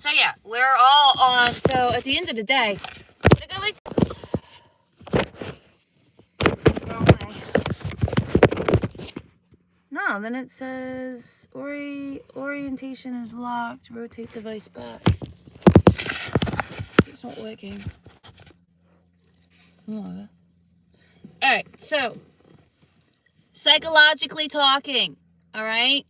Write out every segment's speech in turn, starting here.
So yeah, we're all on. So at the end of the day, I'm gonna go like wrong way. No, then it says orientation is locked. Rotate device back. It's not working. Oh. All right, so psychologically talking. All right.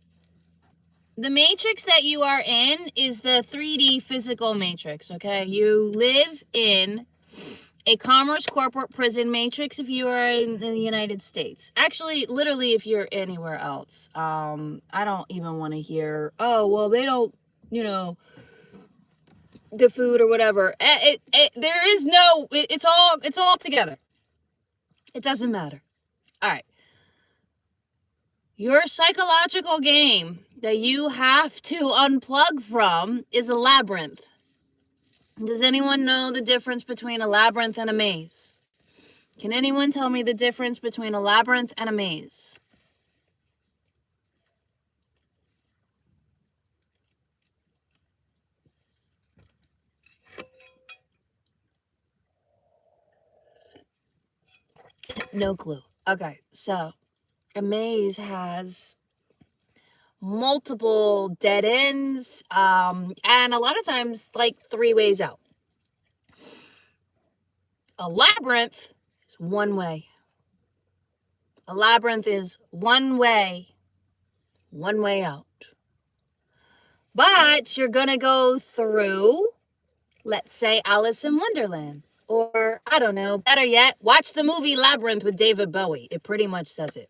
The matrix that you are in is the 3D physical matrix, okay? You live in a commerce corporate prison matrix if you are in the United States. Actually, literally, if you're anywhere else. I don't even want to hear, oh, well, they don't, the food or whatever. There is no, it's all together. It doesn't matter. All right. Your psychological game that you have to unplug from is a labyrinth. Does anyone know the difference between a labyrinth and a maze? Can anyone tell me the difference between a labyrinth and a maze? No clue. Okay, so a maze has multiple dead ends, and a lot of times like 3 ways out. A labyrinth is one way. A labyrinth is one way out. But you're gonna go through, let's say, Alice in Wonderland. Or, I don't know, better yet, watch the movie Labyrinth with David Bowie. It pretty much says it.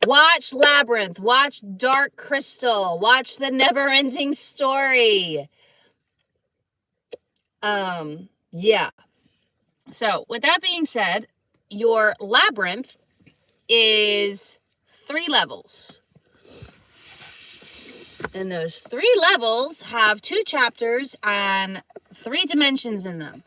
Watch Labyrinth, watch Dark Crystal, watch The Never-Ending Story. Yeah. So, with that being said, your labyrinth is 3 levels. And those 3 levels have 2 chapters and 3 dimensions in them.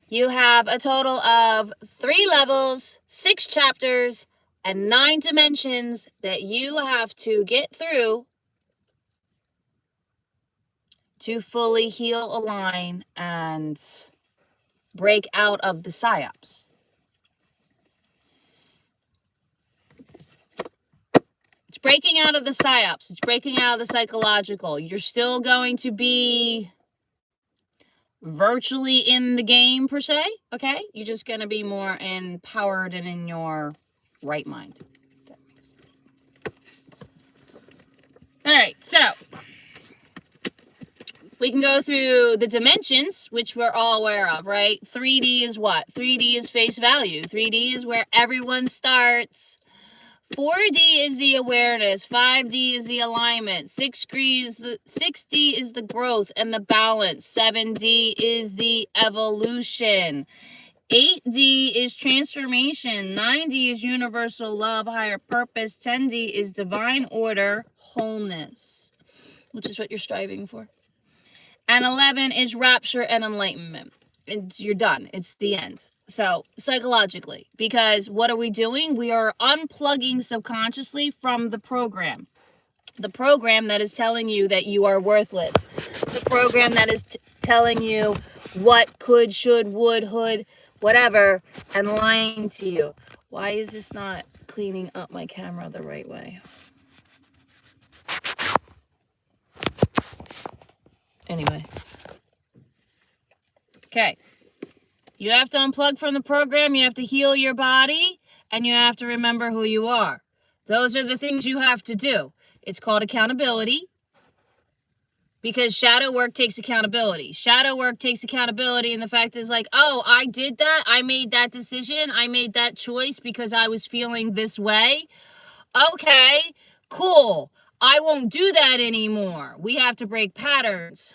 You have a total of 3 levels, 6 chapters, and 9 dimensions that you have to get through to fully heal, align, and break out of the psyops. It's breaking out of the psyops. It's breaking out of the psychological. You're still going to be virtually in the game, per se, okay? You're just going to be more empowered and in your right mind. All right, so we can go through the dimensions, which we're all aware of, right? 3D is what? 3D is face value. 3D is where everyone starts. 4D is the awareness. 5D is the alignment. 6D is the growth and the balance. 7D is the evolution. 8D is transformation. 9D is universal love, higher purpose. 10D is divine order, wholeness, which is what you're striving for. And 11 is rapture and enlightenment. You're done. It's the end. So, psychologically, because what are we doing? We are unplugging subconsciously from the program. The program that is telling you that you are worthless. The program that is telling you what could, should, would, hood, whatever, and lying to you. Why is this not cleaning up my camera the right way? Anyway. Okay. You have to unplug from the program, you have to heal your body, and you have to remember who you are. Those are the things you have to do. It's called accountability, because shadow work takes accountability. Shadow work takes accountability, and the fact is like, oh, I did that, I made that decision, I made that choice because I was feeling this way. Okay, cool. I won't do that anymore. We have to break patterns.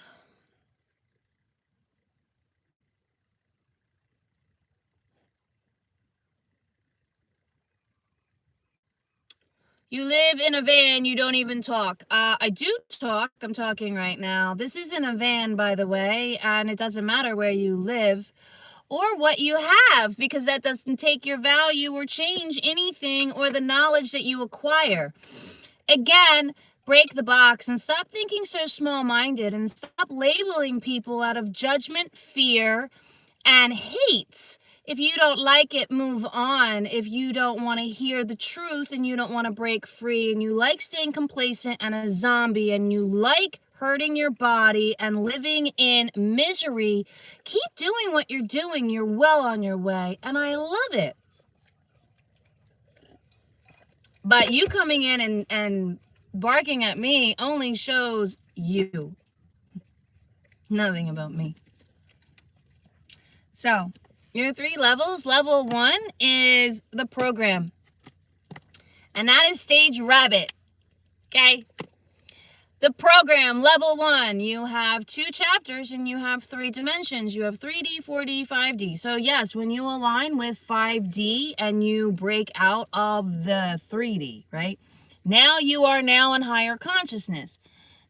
You live in a van, you don't even talk. I do talk, I'm talking right now. This isn't a van, by the way, and it doesn't matter where you live or what you have, because that doesn't take your value or change anything or the knowledge that you acquire. Again, break the box and stop thinking so small-minded and stop labeling people out of judgment, fear, and hate. If you don't like it, move on. If you don't want to hear the truth and you don't want to break free and you like staying complacent and a zombie and you like hurting your body and living in misery, keep doing what you're doing. You're well on your way, and I love it. But you coming in and barking at me only shows you. Nothing about me. So, your 3 levels. Level 1 is the program. And that is stage rabbit. Okay? The program, level 1, you have 2 chapters and you have 3 dimensions. You have 3D, 4D, 5D. So yes, when you align with 5D and you break out of the 3D, right? Now you are now in higher consciousness.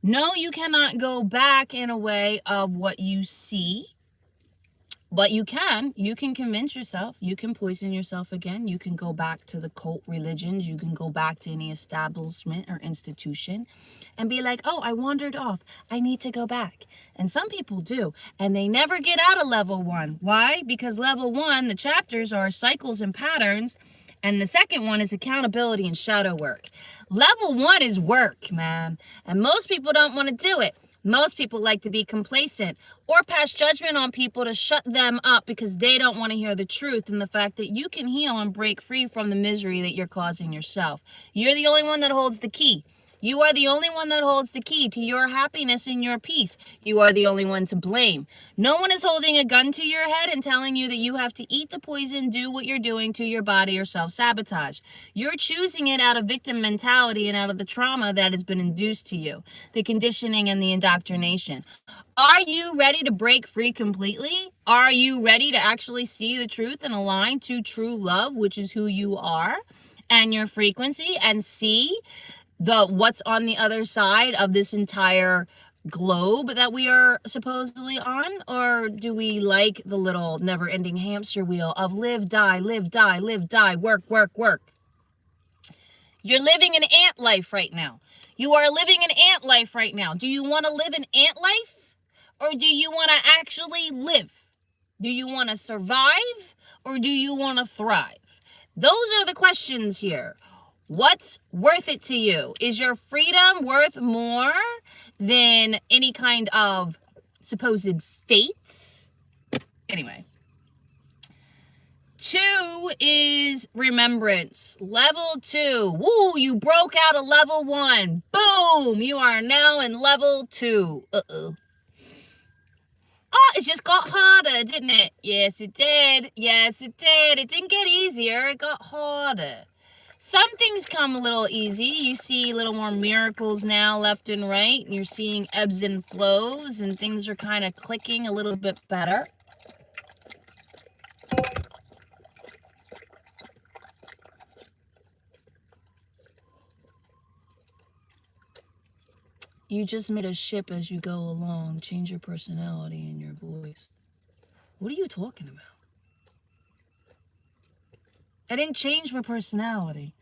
No, you cannot go back in a way of what you see. But you can convince yourself, you can poison yourself again, you can go back to the cult religions, you can go back to any establishment or institution and be like, oh, I wandered off, I need to go back. And some people do, and they never get out of level 1. Why? Because level 1, the chapters are cycles and patterns, and the second one is accountability and shadow work. Level 1 is work, man, and most people don't want to do it. Most people like to be complacent or pass judgment on people to shut them up because they don't want to hear the truth and the fact that you can heal and break free from the misery that you're causing yourself. You're the only one that holds the key. You are the only one that holds the key to your happiness and your peace. You are the only one to blame. No one is holding a gun to your head and telling you that you have to eat the poison, do what you're doing to your body, or self-sabotage. You're choosing it out of victim mentality and out of the trauma that has been induced to you, the conditioning and the indoctrination. Are you ready to break free completely? Are you ready to actually see the truth and align to true love, which is who you are and your frequency, and see what's on the other side of this entire globe that we are supposedly on? Or do we like the little never-ending hamster wheel of live, die, live, die, live, die, work, work, work? You're living an ant life right now. You are living an ant life right now. Do you want to live an ant life? Or do you want to actually live? Do you want to survive? Or do you want to thrive? Those are the questions here. What's worth it to you? Is your freedom worth more than any kind of supposed fate? Anyway. 2 is remembrance. Level 2. Woo, you broke out of level 1. Boom, you are now in level 2. Uh-oh. Oh, it just got harder, didn't it? Yes, it did. Yes, it did. It didn't get easier. It got harder. Some things come a little easy. You see a little more miracles now left and right. You're seeing ebbs and flows, and things are kind of clicking a little bit better. You just made a ship as you go along. Change your personality and your voice. What are you talking about? I didn't change my personality.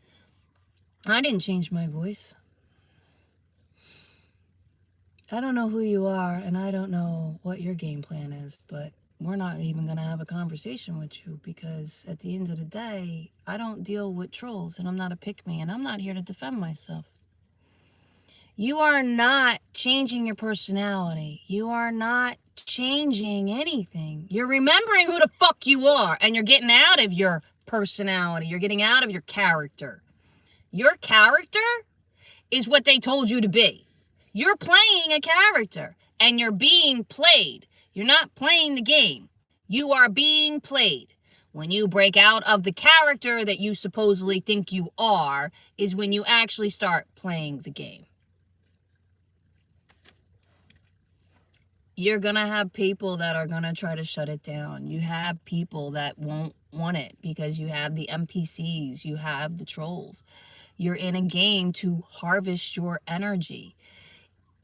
I didn't change my voice. I don't know who you are, and I don't know what your game plan is, but we're not even going to have a conversation with you because at the end of the day, I don't deal with trolls, and I'm not a pick-me, and I'm not here to defend myself. You are not changing your personality. You are not changing anything. You're remembering who the fuck you are, and you're getting out of your personality. You're getting out of your character. Your character is what they told you to be. You're playing a character, and you're being played. You're not playing the game. You are being played. When you break out of the character that you supposedly think you are, is when you actually start playing the game. You're going to have people that are going to try to shut it down. You have people that won't want it because you have the NPCs, you have the trolls. You're in a game to harvest your energy.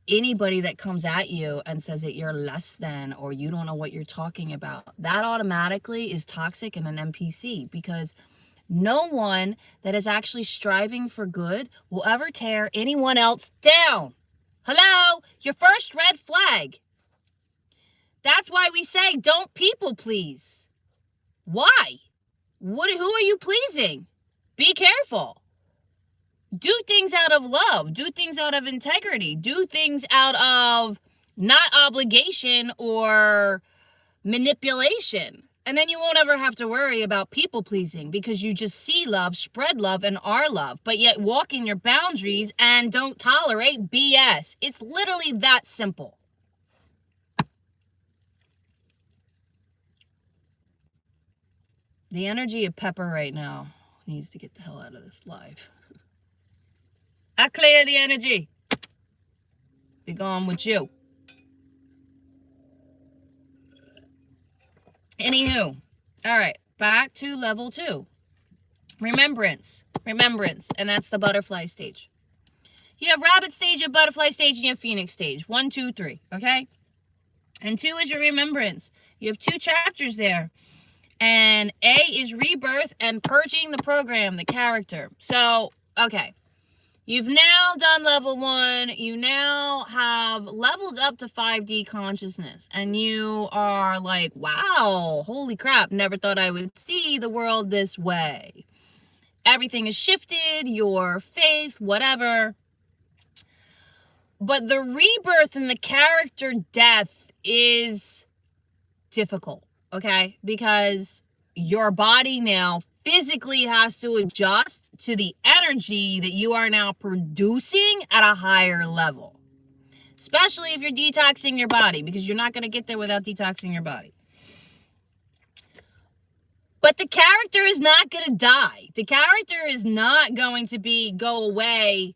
Anybody that comes at you and says that you're less than or you don't know what you're talking about, that automatically is toxic and an NPC because No one that is actually striving for good will ever tear anyone else down. Hello? Your first red flag. That's why we say don't people please. Why? Who are you pleasing? Be careful. Do things out of love. Do things out of integrity. Do things out of not obligation or manipulation. And then you won't ever have to worry about people pleasing because you just see love, spread love, and are love, but yet walk in your boundaries and don't tolerate BS. It's literally that simple. The energy of Pepper right now needs to get the hell out of this live. I clear the energy. Be gone with you. Anywho, all right, back to level 2. Remembrance, and that's the butterfly stage. You have rabbit stage, you have butterfly stage, and you have phoenix stage. 1, 2, 3, okay? And 2 is your remembrance. You have 2 chapters there. And A is rebirth and purging the program, the character. So, okay. You've now done level 1. You now have leveled up to 5D consciousness. And you are like, wow, holy crap, never thought I would see the world this way. Everything is shifted, your faith, whatever. But the rebirth and the character death is difficult, okay? Because your body now physically has to adjust to the energy that you are now producing at a higher level. Especially if you're detoxing your body, because you're not going to get there without detoxing your body. But the character is not going to die. The character is not going to go away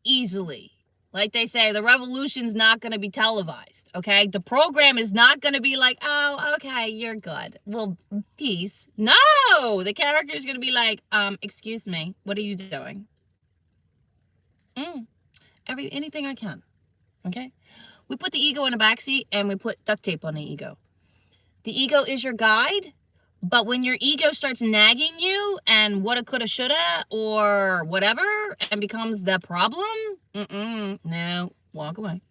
easily. Like they say, the revolution's not going to be televised, okay? The program is not going to be like, oh, okay, you're good. Well, peace. No! The character is going to be like, excuse me, what are you doing? Anything I can, okay? We put the ego in a backseat and we put duct tape on the ego. The ego is your guide, but when your ego starts nagging you and woulda, coulda, shoulda, or whatever, and becomes the problem, no, walk away.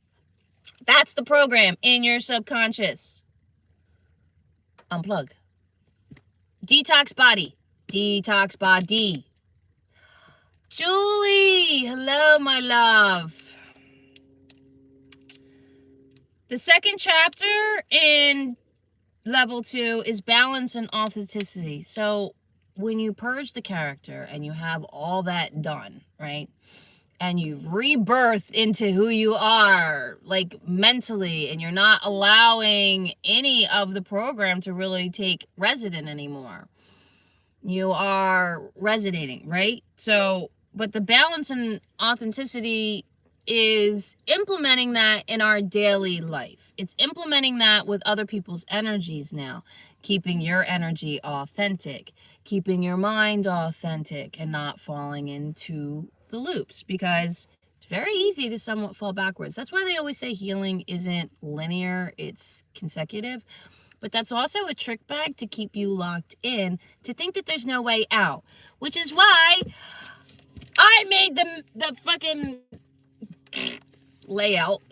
That's the program in your subconscious. Unplug. Detox body. Detox body. Julie, hello, my love. The second chapter in level 2 is balance and authenticity. So when you purge the character and you have all that done, right? And you've rebirthed into who you are, like mentally, and you're not allowing any of the program to really take resident anymore. You are resonating, right? So, but the balance and authenticity is implementing that in our daily life. It's implementing that with other people's energies now, keeping your energy authentic, keeping your mind authentic, and not falling into the loops, because it's very easy to somewhat fall backwards. That's why they always say healing isn't linear, it's consecutive. But that's also a trick bag to keep you locked in, to think that there's no way out, which is why I made the fucking layout.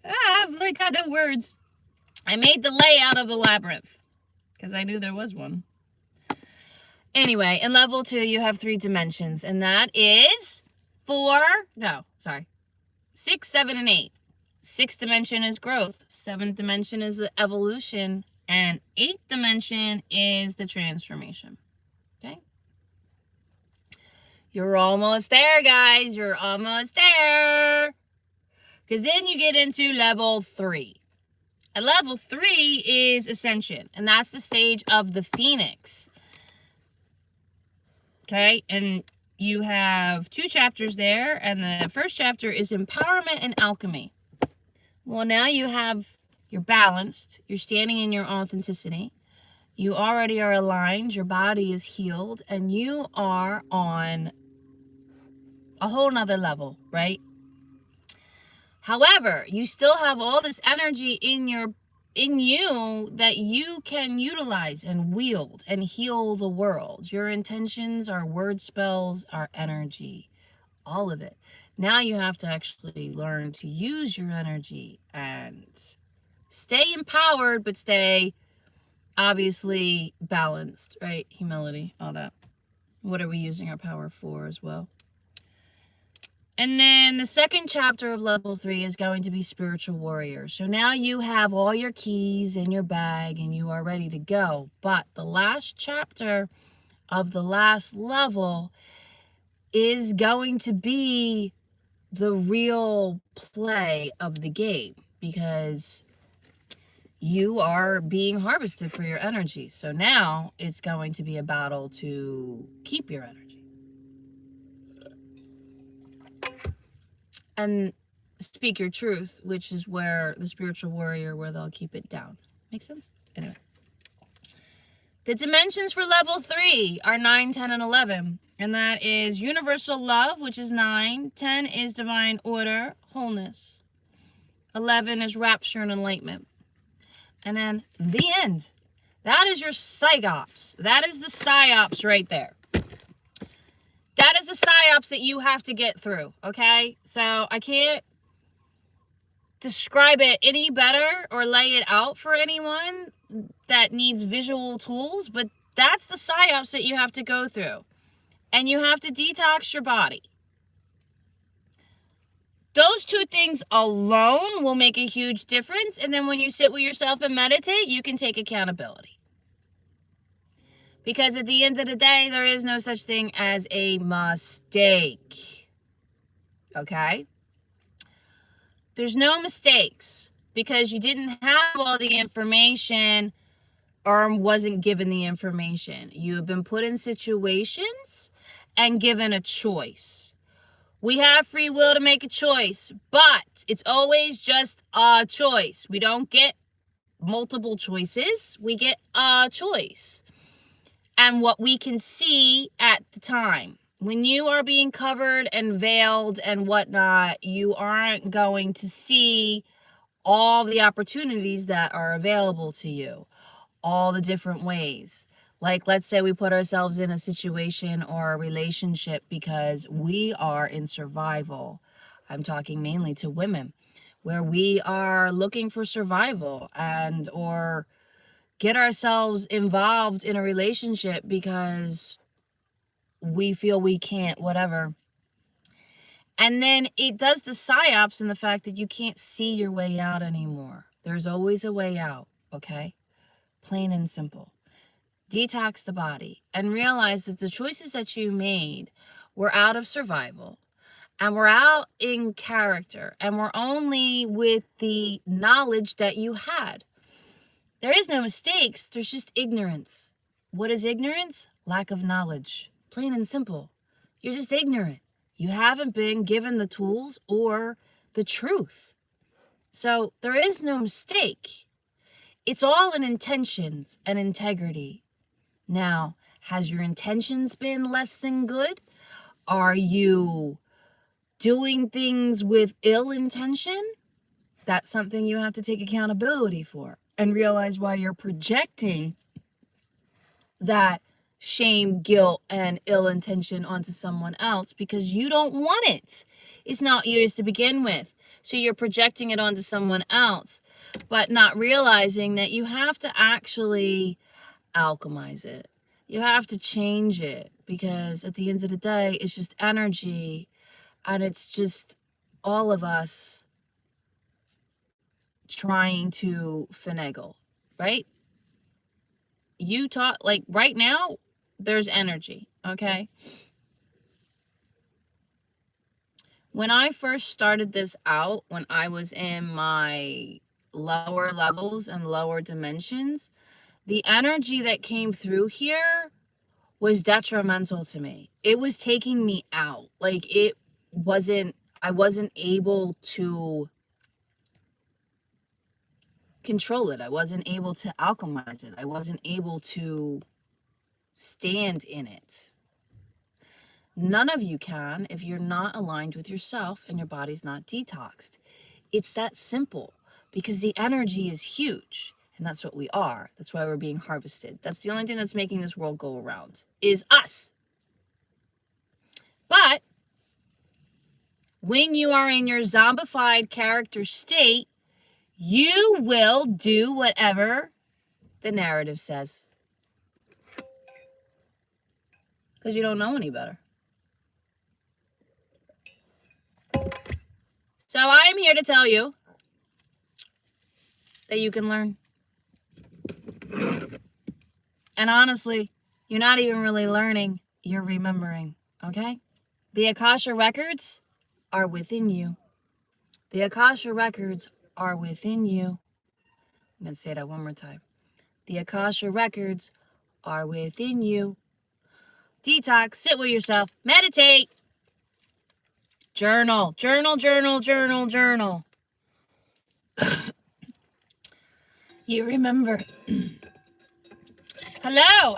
I've like got no words. I made the layout of the labyrinth because I knew there was one. Anyway, in level 2, you have 3 dimensions, and that is 6, 7, and 8. 6th dimension is growth. 7th dimension is the evolution. And 8th dimension is the transformation. Okay? You're almost there, guys. You're almost there. Because then you get into level 3. And level 3 is ascension. And that's the stage of the phoenix. Okay? And you have 2 chapters there. And the first chapter is empowerment and alchemy. Well, now you're balanced. You're standing in your authenticity. You already are aligned. Your body is healed. And you are on a whole nother level, right? However, you still have all this energy in your in you that you can utilize and wield and heal the world. Your intentions, our word spells, our energy, all of it. Now you have to actually learn to use your energy and stay empowered, but stay obviously balanced, right? Humility, all that. What are we using our power for as well? And then the second chapter of level 3 is going to be spiritual warrior. So now you have all your keys in your bag and you are ready to go. But the last chapter of the last level is going to be the real play of the game, because you are being harvested for your energy. So now it's going to be a battle to keep your energy. And speak your truth, which is where the spiritual warrior, where they'll keep it down. Make sense? Anyway. The dimensions for level 3 are 9, 10, and 11. And that is universal love, which is 9. 10 is divine order, wholeness. 11 is rapture and enlightenment. And then the end. That is your psyops. That is the psyops right there. That is the psyops that you have to get through, okay? So I can't describe it any better or lay it out for anyone that needs visual tools, but that's the psyops that you have to go through. And you have to detox your body. Those two things alone will make a huge difference. And then when you sit with yourself and meditate, you can take accountability. Because at the end of the day, there is no such thing as a mistake. Okay? There's no mistakes because you didn't have all the information or wasn't given the information. You have been put in situations and given a choice. We have free will to make a choice, but it's always just a choice. We don't get multiple choices. We get a choice. And what we can see at the time. When you are being covered and veiled and whatnot, you aren't going to see all the opportunities that are available to you, all the different ways. Like, let's say we put ourselves in a situation or a relationship because we are in survival. I'm talking mainly to women, where we are looking for survival and or get ourselves involved in a relationship because we feel we can't, whatever. And then it does the psyops in the fact that you can't see your way out anymore. There's always a way out, okay? Plain and simple. Detox the body and realize that the choices that you made were out of survival and were out in character and were only with the knowledge that you had. There is no mistakes. There's just ignorance. What is ignorance? Lack of knowledge. Plain and simple. You're just ignorant. You haven't been given the tools or the truth. So there is no mistake. It's all in intentions and integrity. Now, has your intentions been less than good? Are you doing things with ill intention? That's something you have to take accountability for and realize why you're projecting that shame, guilt, and ill intention onto someone else, because you don't want it. It's not yours to begin with. So you're projecting it onto someone else, but not realizing that you have to actually alchemize it. You have to change it, because at the end of the day, it's just energy, and it's just all of us trying to finagle, right? You talk like right now, there's energy, okay? When I first started this out, when I was in my lower levels and lower dimensions, the energy that came through here was detrimental to me. It was taking me out. Like I wasn't able to control it. I wasn't able to alchemize it. I wasn't able to stand in it. None of you can if you're not aligned with yourself and your body's not detoxed. It's that simple. because the energy is huge. And that's what we are. That's why we're being harvested. That's the only thing that's making this world go around, is us. But when you are in your zombified character state, you will do whatever the narrative says. Because you don't know any better. So I'm here to tell you that you can learn. And honestly, you're not even really learning, you're remembering, okay? The Akasha records are within you. The Akasha records are within you. I'm going to say that one more time. The Akasha records are within you. Detox, sit with yourself, meditate, journal, journal, journal, journal, journal. You remember. Hello,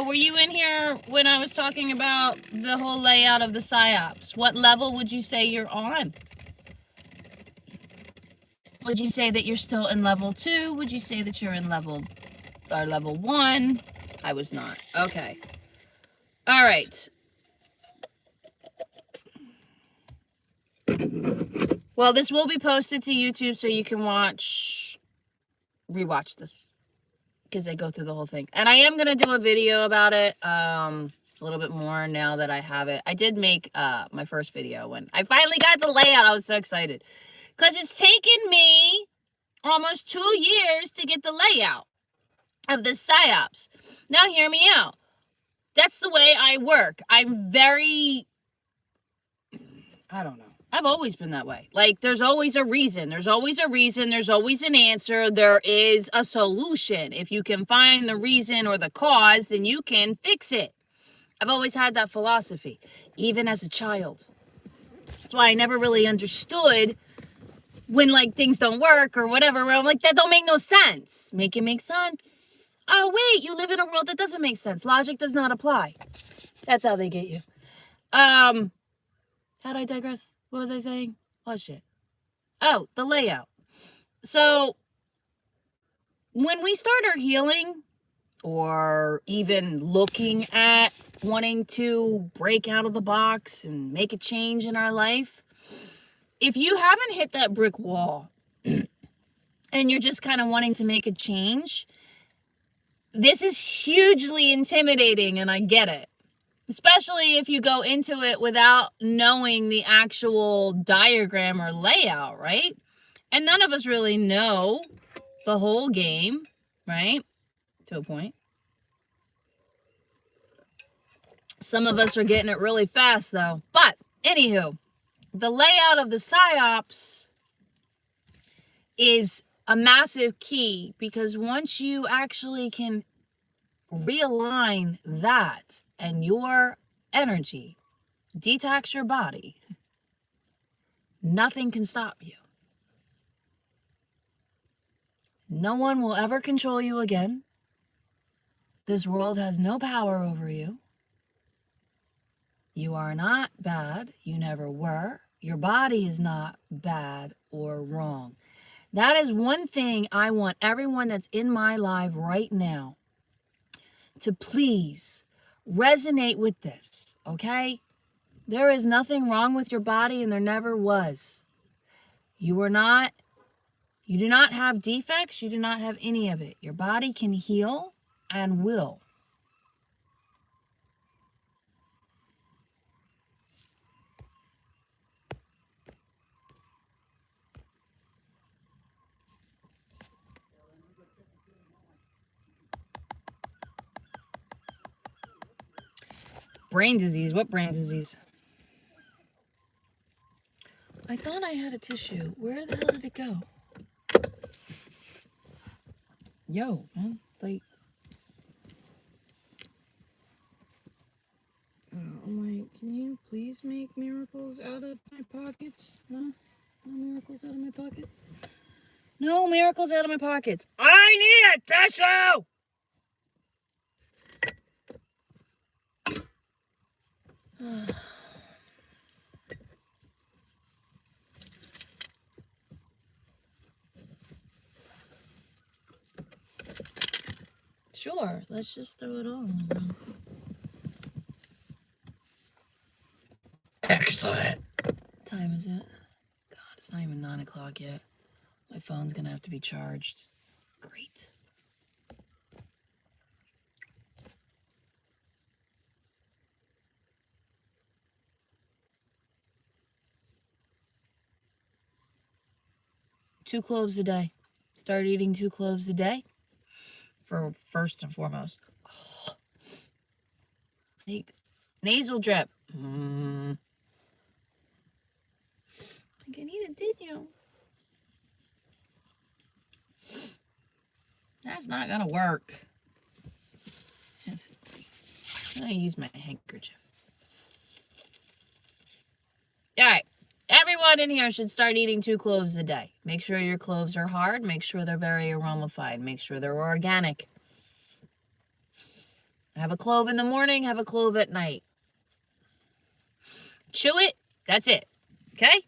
were you in here when I was talking about the whole layout of the PSYOPs? What level would you say you're on? Would you say that you're still in level 2? Would you say that you're in level 1? I was not. Okay. All right. Well, this will be posted to YouTube so you can rewatch this. Because I go through the whole thing. And I am going to do a video about it a little bit more now that I have it. I did make my first video when I finally got the layout. I was so excited. Because it's taken me almost 2 years to get the layout of the PSYOPs. Now hear me out. That's the way I work. I'm very, I don't know. I've always been that way. Like, there's always a reason. There's always a reason. There's always an answer. There is a solution. If you can find the reason or the cause, then you can fix it. I've always had that philosophy, even as a child. That's why I never really understood when, like, things don't work or whatever. Where I'm like, that don't make no sense. Make it make sense. Oh, wait, you live in a world that doesn't make sense. Logic does not apply. That's how they get you. How'd I digress? What was I saying? Oh, shit. Oh, the layout. So when we start our healing or even looking at wanting to break out of the box and make a change in our life, if you haven't hit that brick wall and you're just kind of wanting to make a change, this is hugely intimidating, and I get it. Especially if you go into it without knowing the actual diagram or layout, right? And none of us really know the whole game, right? To a point. Some of us are getting it really fast, though. But, anywho, the layout of the PSYOPs is a massive key, because once you actually can realign that and your energy, detox your body, nothing can stop you. No one will ever control you again. This world has no power over you. You are not bad. You never were. Your body is not bad or wrong. That is one thing I want everyone that's in my life right now to please resonate with this, okay? There is nothing wrong with your body, and there never was. You do not have defects. You do not have any of it. Your body can heal and will. Brain disease. What brain disease? I thought I had a tissue. Where the hell did it go? Yo, man. Like, I'm like, can you please make miracles out of my pockets? No? No miracles out of my pockets? No miracles out of my pockets. I need a tissue! Sure, let's just throw it all in the room. Excellent. What time is it? God, it's not even 9 o'clock yet. My phone's gonna have to be charged. Great. Two cloves a day. Start eating 2 cloves a day. For first and foremost. Take nasal drip. I can eat it, did you? That's not gonna work. I'm gonna use my handkerchief. All right. Everyone in here should start eating 2 cloves a day. Make sure your cloves are hard. Make sure they're very aromatified. Make sure they're organic. Have a clove in the morning. Have a clove at night. Chew it. That's it. Okay?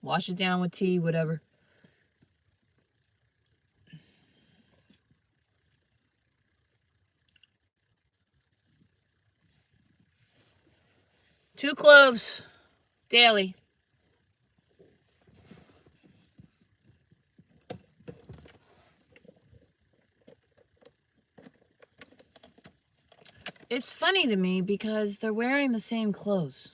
Wash it down with tea, whatever. Two cloves daily. It's funny to me because they're wearing the same clothes.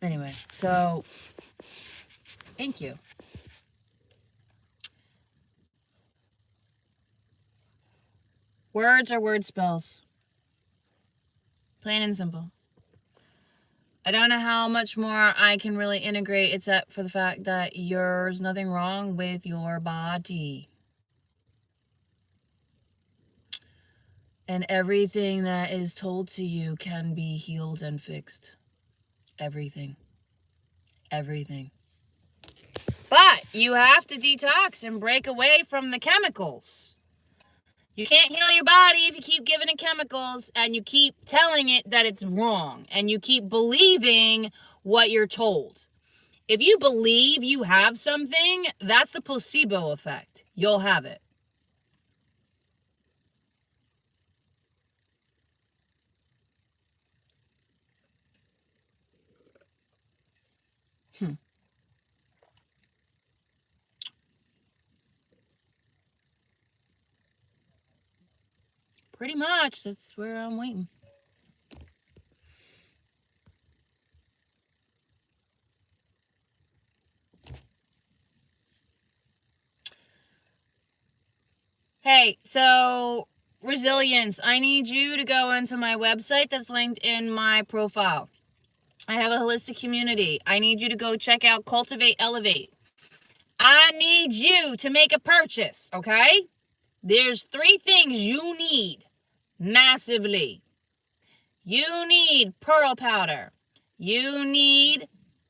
Anyway, so thank you. Words are word spells. Plain and simple. I don't know how much more I can really integrate except for the fact that there's nothing wrong with your body. And everything that is told to you can be healed and fixed. Everything. Everything. But you have to detox and break away from the chemicals. You can't heal your body if you keep giving it chemicals and you keep telling it that it's wrong and you keep believing what you're told. If you believe you have something, that's the placebo effect. You'll have it. Pretty much. That's where I'm waiting. Hey, so resilience. I need you to go into my website that's linked in my profile. I have a holistic community. I need you to go check out Cultivate Elevate. I need you to make a purchase, okay? There's 3 things you need massively. You need pearl powder. You need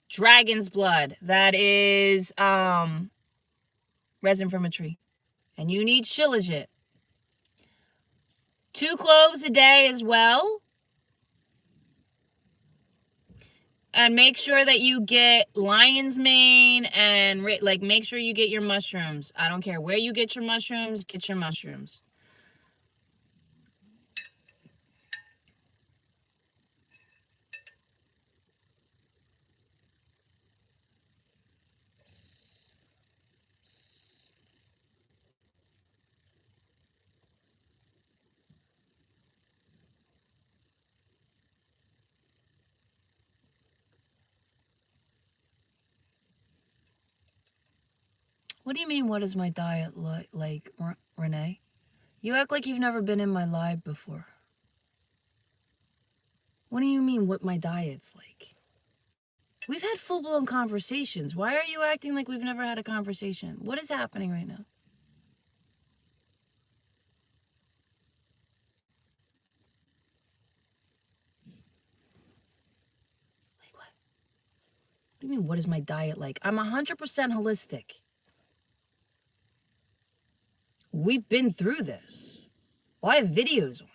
dragon's blood. That is resin from a tree. And you need shilajit. 2 cloves a day as well. And make sure that you get lion's mane and make sure you get your mushrooms. I don't care where you get your mushrooms, get your mushrooms. What do you mean, what is my diet like, Renee? You act like you've never been in my live before. What do you mean, what my diet's like? We've had full-blown conversations. Why are you acting like we've never had a conversation? What is happening right now? Like what? What do you mean, what is my diet like? I'm 100% holistic. We've been through this. Well, I have videos on it.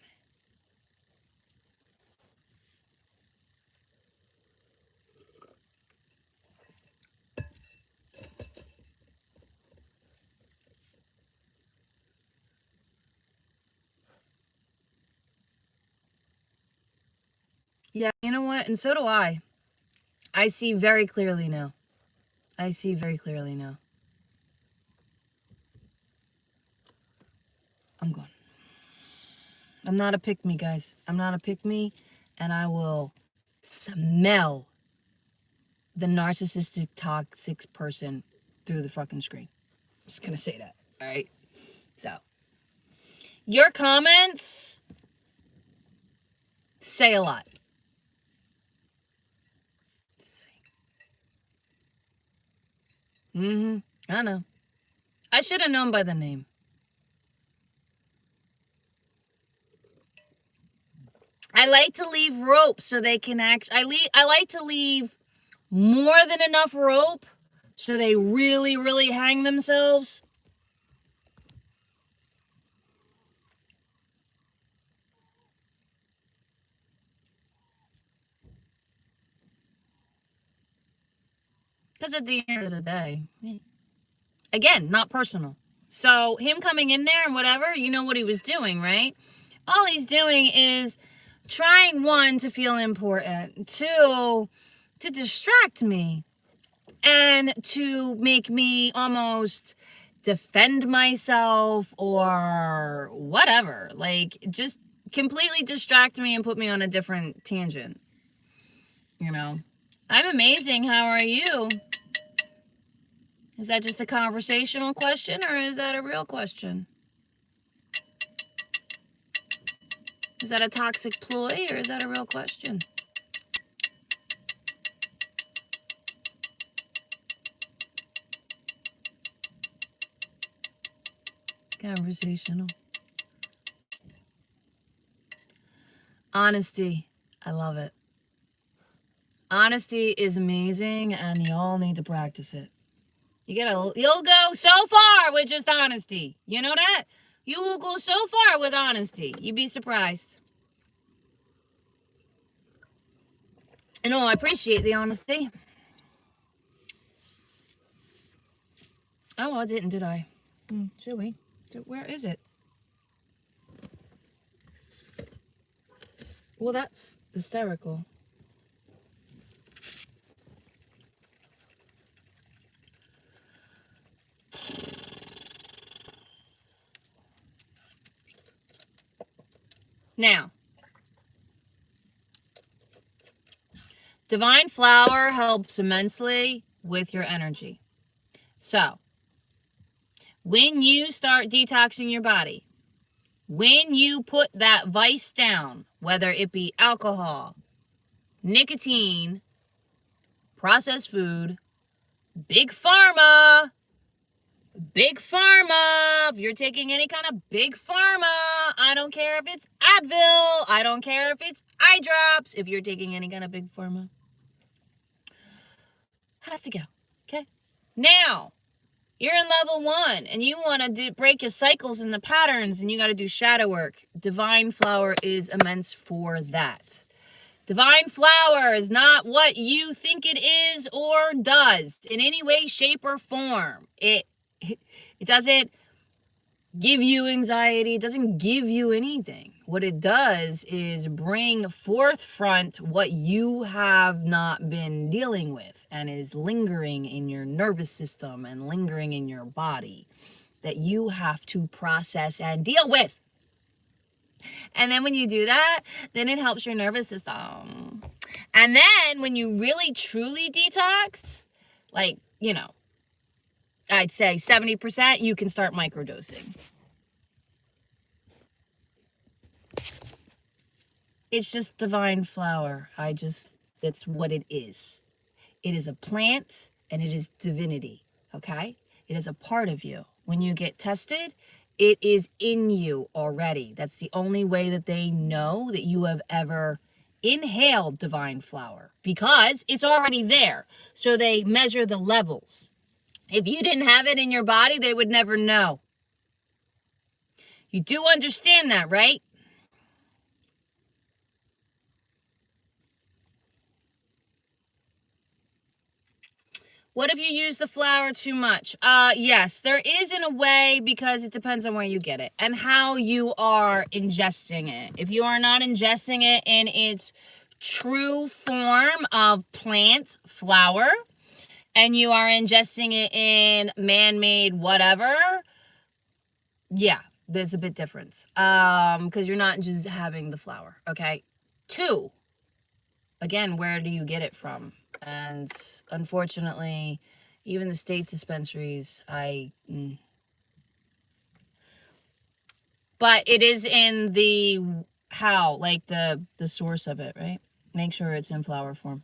Yeah, you know what? And so do I. I see very clearly now. I see very clearly now. I'm gone. I'm not a pick-me, guys. I'm not a pick-me, and I will smell the narcissistic, toxic person through the fucking screen. I'm just gonna say that, all right? So, your comments say a lot. I know. I should have known by the name. I like to leave rope so they can I like to leave more than enough rope so they really, really hang themselves. Because at the end of the day, again, not personal. So him coming in there and whatever, you know what he was doing, right? All he's doing is trying, one, to feel important, two, to distract me, and to make me almost defend myself or whatever. Like, just completely distract me and put me on a different tangent. You know, I'm amazing. How are you? Is that just a conversational question or is that a real question? Is that a toxic ploy or is that a real question? Conversational. Honesty. I love it. Honesty is amazing and y'all need to practice it. You'll go so far with just honesty. You know that? You will go so far with honesty. You'd be surprised. You know, I appreciate the honesty. Oh, I didn't, did I? Should we? Where is it? Well, that's hysterical. Now, Divine Flower helps immensely with your energy. So, when you start detoxing your body, when you put that vice down, whether it be alcohol, nicotine, processed food, big pharma, if you're taking any kind of big pharma, I don't care if it's Advil, I don't care if it's eye drops, if you're taking any kind of big pharma, has to go, okay? Now, you're in level 1 and you want to break your cycles and the patterns and you got to do shadow work. Divine Flower is immense for that. Divine Flower is not what you think it is or does in any way, shape, or form. It doesn't give you anxiety. It doesn't give you anything. What it does is bring forefront what you have not been dealing with and is lingering in your nervous system and lingering in your body that you have to process and deal with. And then when you do that, then it helps your nervous system. And then when you really truly detox, like, you know, I'd say 70%, you can start microdosing. It's just Divine Flower. That's what it is. It is a plant and it is divinity, okay? It is a part of you. When you get tested, it is in you already. That's the only way that they know that you have ever inhaled divine flower, because it's already there. So they measure the levels. If you didn't have it in your body, they would never know. You do understand that, right? What if you use the flour too much? Yes, there is in a way, because it depends on where you get it and how you are ingesting it. If you are not ingesting it in its true form of plant flour and you are ingesting it in man-made whatever, yeah, there's a bit difference. Because you're not just having the flour, okay? Two, again, where do you get it from? And unfortunately, even the state dispensaries, but it is in the how, like the source of it, right? Make sure it's in flour form.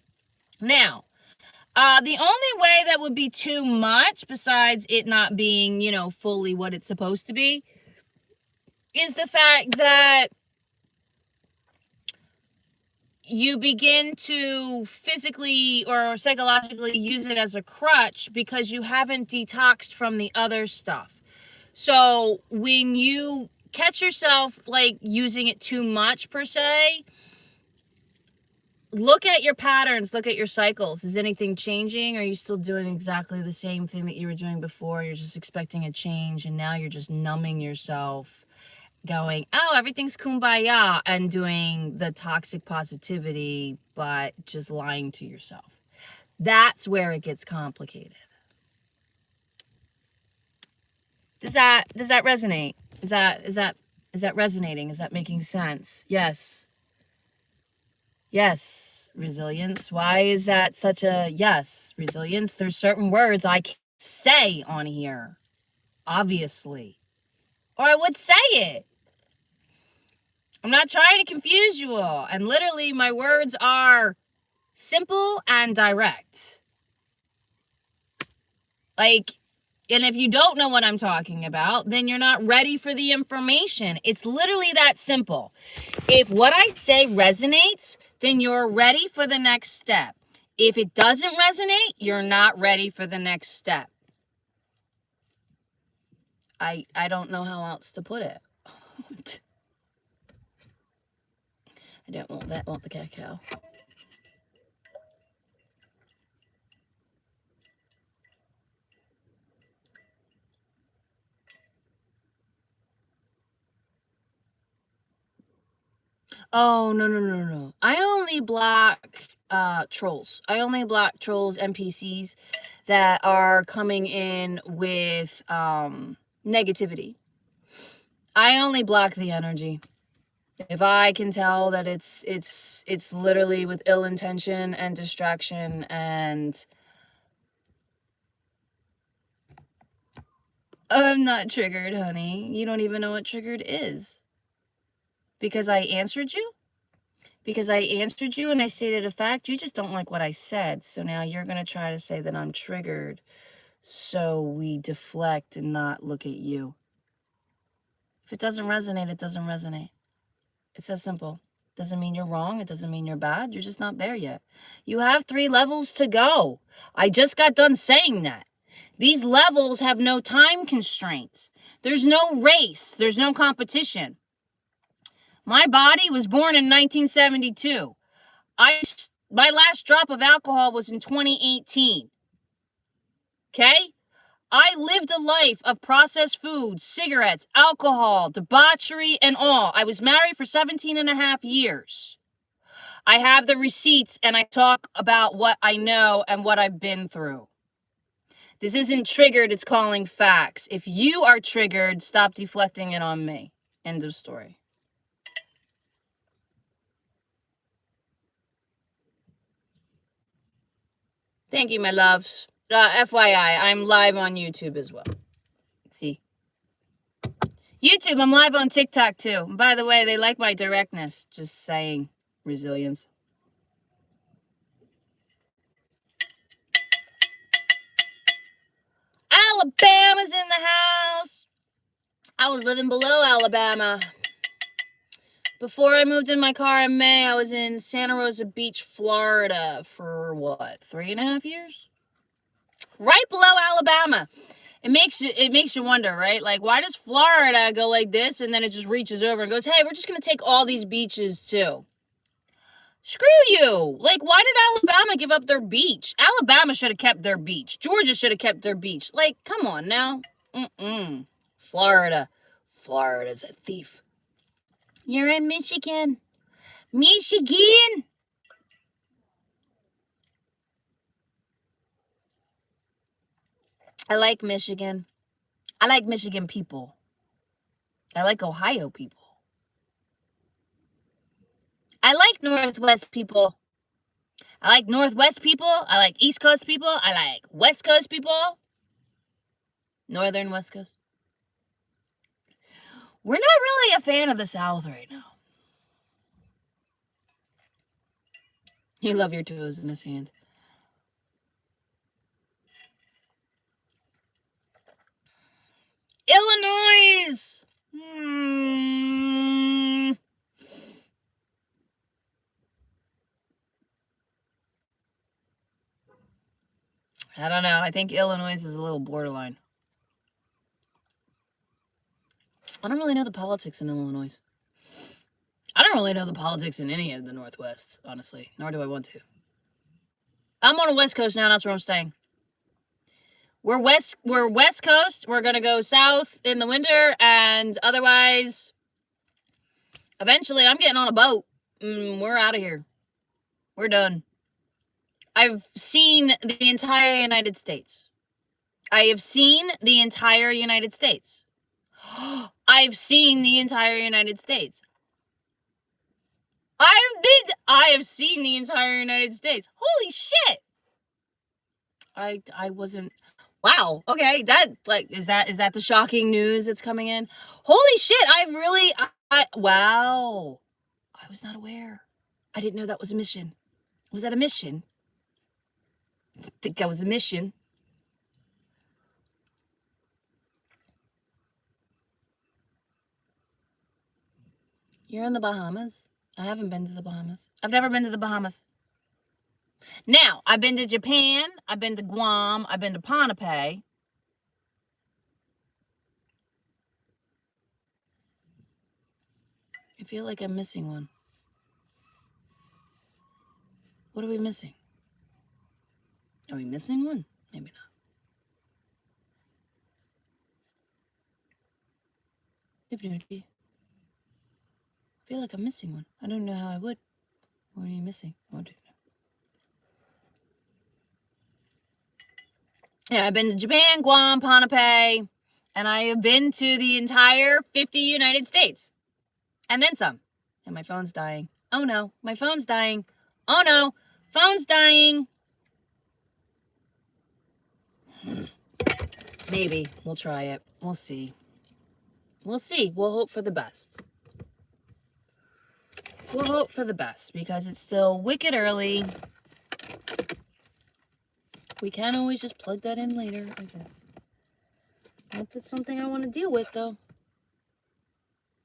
Now, the only way that would be too much, besides it not being, fully what it's supposed to be, is the fact that you begin to physically or psychologically use it as a crutch because you haven't detoxed from the other stuff. So when you catch yourself like using it too much per se, look at your patterns, look at your cycles. Is anything changing? Are you still doing exactly the same thing that you were doing before? You're just expecting a change and now you're just numbing yourself, going, oh, everything's kumbaya, and doing the toxic positivity, but just lying to yourself. That's where it gets complicated. Does that resonate? Is that resonating? Is that making sense? Yes. Yes, resilience. Why is that such a yes? Resilience. There's certain words I can't say on here, obviously, or I would say it. I'm not trying to confuse you all. And literally, my words are simple and direct. Like, and if you don't know what I'm talking about, then you're not ready for the information. It's literally that simple. If what I say resonates, then you're ready for the next step. If it doesn't resonate, you're not ready for the next step. I don't know how else to put it. I don't want that, want the cacao. Oh, no. I only block trolls. I only block trolls, NPCs that are coming in with negativity. I only block the energy. If I can tell that it's literally with ill intention and distraction, and I'm not triggered, honey. You don't even know what triggered is. Because I answered you? Because I answered you and I stated a fact, you just don't like what I said. So now you're going to try to say that I'm triggered. So we deflect and not look at you. If it doesn't resonate, it doesn't resonate. It's that simple. Doesn't mean you're wrong. It doesn't mean you're bad. You're just not there yet. You have 3 levels to go. I just got done saying that. These levels have no time constraints. There's no race. There's no competition. My body was born in 1972. My last drop of alcohol was in 2018. Okay? I lived a life of processed foods, cigarettes, alcohol, debauchery, and all. I was married for 17 and a half years. I have the receipts and I talk about what I know and what I've been through. This isn't triggered, it's calling facts. If you are triggered, stop deflecting it on me. End of story. Thank you, my loves. FYI, I'm live on YouTube as well. See? YouTube, I'm live on TikTok too. And by the way, they like my directness. Just saying. Resilience. Alabama's in the house. I was living below Alabama. Before I moved in my car in May, I was in Santa Rosa Beach, Florida for what, 3.5 years? Right below Alabama. It makes you wonder, right? Like, why does Florida go like this and then it just reaches over and goes, hey, we're just going to take all these beaches too? Screw you. Like, why did Alabama give up their beach? Alabama should have kept their beach. Georgia should have kept their beach. Like, come on now. Florida. Florida's a thief. You're in Michigan. Michigan. I like Michigan. I like Michigan people. I like Ohio people. I like Northwest people. I like Northwest people. I like East Coast people. I like West Coast people. Northern West Coast. We're not really a fan of the South right now. You love your toes in the sand. Illinois! I don't know. I think Illinois is a little borderline. I don't really know the politics in Illinois. I don't really know the politics in any of the Northwest, honestly. Nor do I want to. I'm on the West Coast now. That's where I'm staying. We're West Coast. We're going to go south in the winter. And otherwise, eventually, I'm getting on a boat. We're out of here. We're done. I've seen the entire United States. I have seen the entire United States. I've seen the entire United States. I have seen the entire United States. Holy shit. I wasn't. Wow. Okay. That, like, is that the shocking news that's coming in? Holy shit. Wow. I was not aware. I didn't know that was a mission. Was that a mission? I think that was a mission. You're in the Bahamas? I haven't been to the Bahamas. I've never been to the Bahamas. Now, I've been to Japan. I've been to Guam. I've been to Ponape. I feel like I'm missing one. What are we missing? Are we missing one? Maybe not. I feel like I'm missing one. I don't know how I would. What are you missing? Yeah, I've been to Japan, Guam, Ponape, and I have been to the entire 50 United States. And then some. And my phone's dying. Oh no, my phone's dying. Oh no, phone's dying. Maybe. We'll try it. We'll see. We'll see. We'll hope for the best. We'll hope for the best because it's still wicked early. We can always just plug that in later, I guess. Hope that's something I want to deal with, though.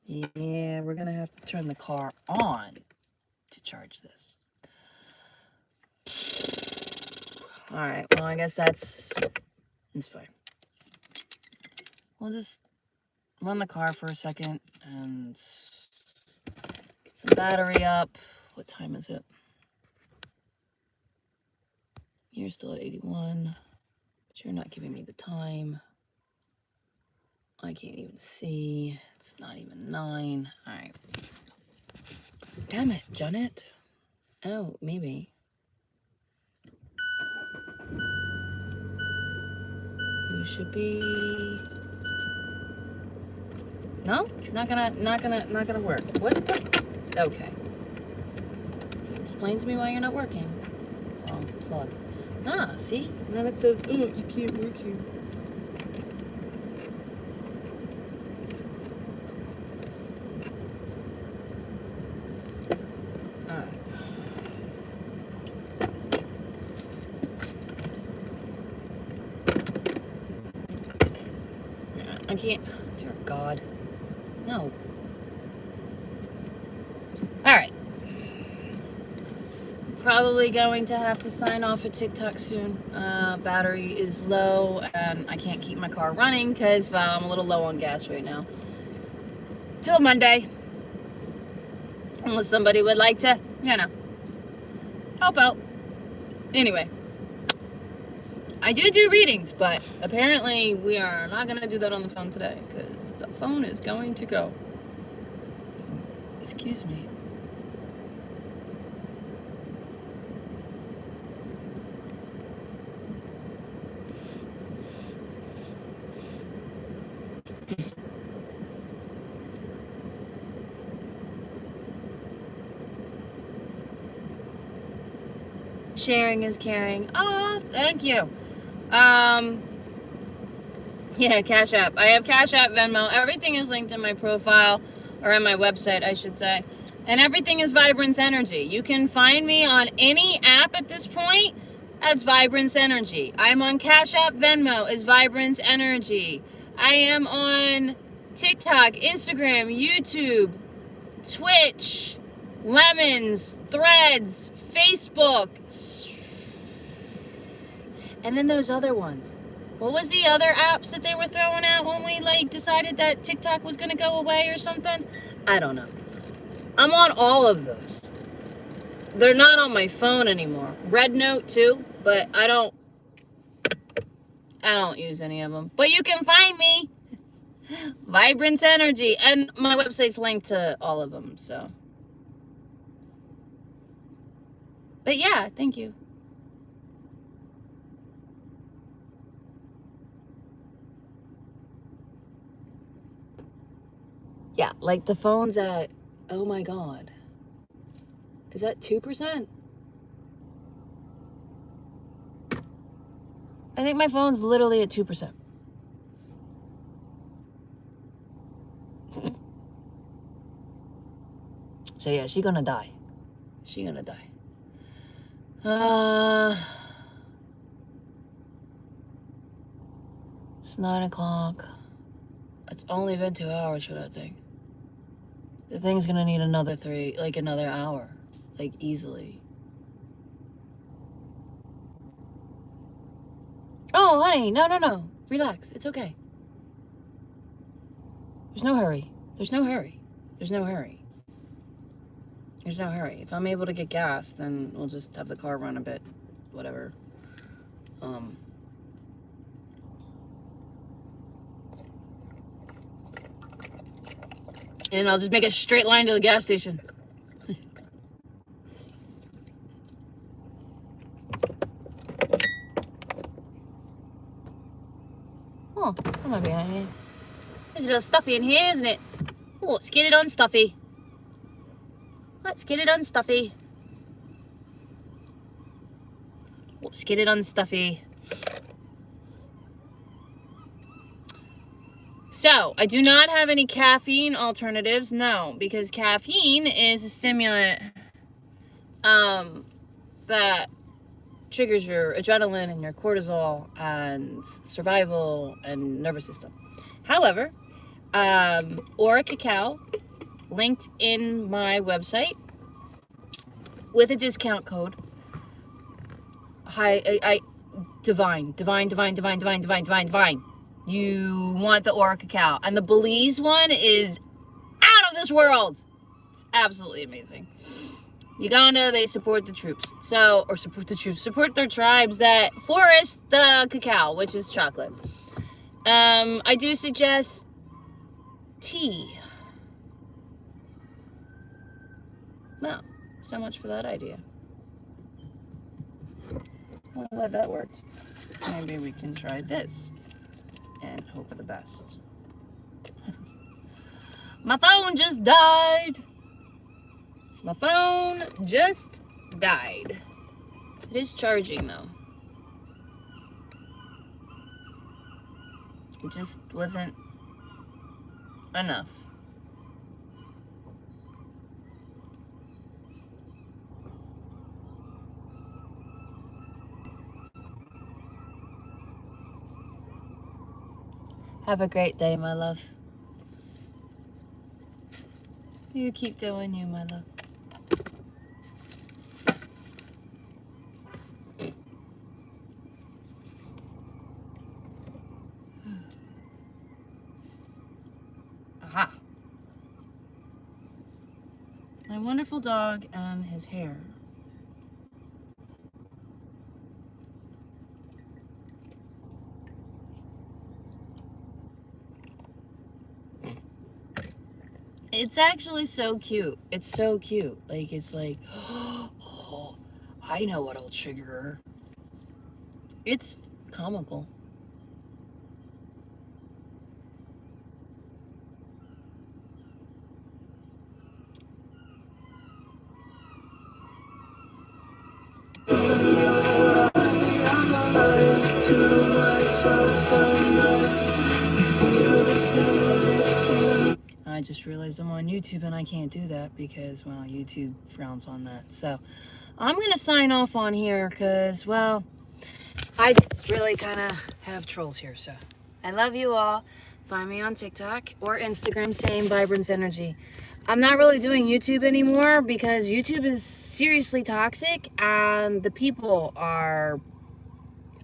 Yeah, we're going to have to turn the car on to charge this. All right, well, I guess it's fine. We'll just run the car for a second and get some battery up. What time is it? You're still at 81, but you're not giving me the time. I can't even see. It's not even 9. All right. Damn it, Janet. Oh, maybe. You should be. No, not gonna work. What? Okay. Can you explain to me why you're not working? Wrong plug. Ah, see? And then it says, oh, you can't work here. Alright. I can't. Dear God. No. Alright. Probably going to have to sign off of TikTok soon. Battery is low and I can't keep my car running because, well, I'm a little low on gas right now. Till Monday. Unless somebody would like to, you know, help out. Anyway. I do readings, but apparently we are not going to do that on the phone today because the phone is going to go. Excuse me. Sharing is caring. Oh, thank you. Yeah, Cash App. I have Cash App, Venmo. Everything is linked in my profile, or on my website, I should say. And everything is Vibrancenergy. You can find me on any app at this point. That's Vibrancenergy. I'm on Cash App, Venmo is Vibrancenergy. I am on TikTok, Instagram, YouTube, Twitch, Lemons, Threads, Facebook, and then those other ones. What was the other apps that they were throwing out when we like decided that TikTok was gonna go away or something? I don't know. I'm on all of those. They're not on my phone anymore. Red Note too, but I don't use any of them. But you can find me. Vibrancenergy, and my website's linked to all of them, so. But yeah, thank you. Yeah, like the phone's at, oh my God. Is that 2%? I think my phone's literally at 2%. So yeah, she gonna die. She gonna die. It's 9 o'clock. It's only been 2 hours for that thing. The thing's gonna need another hour. Like, easily. Oh, honey, no. Relax, it's okay. There's no hurry. There's no hurry. There's no hurry. There's no hurry. If I'm able to get gas, then we'll just have the car run a bit. Whatever. And I'll just make a straight line to the gas station. Oh, that might be nice. There's a little stuffy in here, isn't it? Oh, let's get it on stuffy. Let's get it on stuffy. Let's get it on stuffy. So, I do not have any caffeine alternatives, no, because caffeine is a stimulant that triggers your adrenaline and your cortisol and survival and nervous system. However, Aura Cacao, linked in my website with a discount code. Divine. You want the Aura Cacao. And the Belize one is out of this world. It's absolutely amazing. Uganda, they support the troops. Support their tribes that forest the cacao, which is chocolate. I do suggest tea. Well, so much for that idea. Well, I'm glad that worked. Maybe we can try this and hope for the best. My phone just died. My phone just died. It is charging though. It just wasn't enough. Have a great day, my love. You keep doing you, my love. Aha. My wonderful dog and his hair. It's actually so cute. It's so cute. Like, it's like, oh, I know what'll trigger her. It's comical. I just realized I'm on YouTube and I can't do that because, well, YouTube frowns on that. So I'm going to sign off on here because, well, I just really kind of have trolls here. So I love you all. Find me on TikTok or Instagram, same Vibrancenergy. I'm not really doing YouTube anymore because YouTube is seriously toxic and the people are,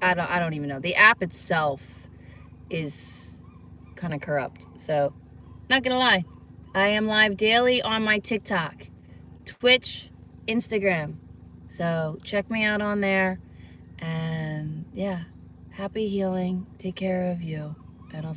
I don't even know. The app itself is kind of corrupt. So not gonna lie, I am live daily on my TikTok, Twitch, Instagram. So check me out on there. And yeah, happy healing. Take care of you. And I'll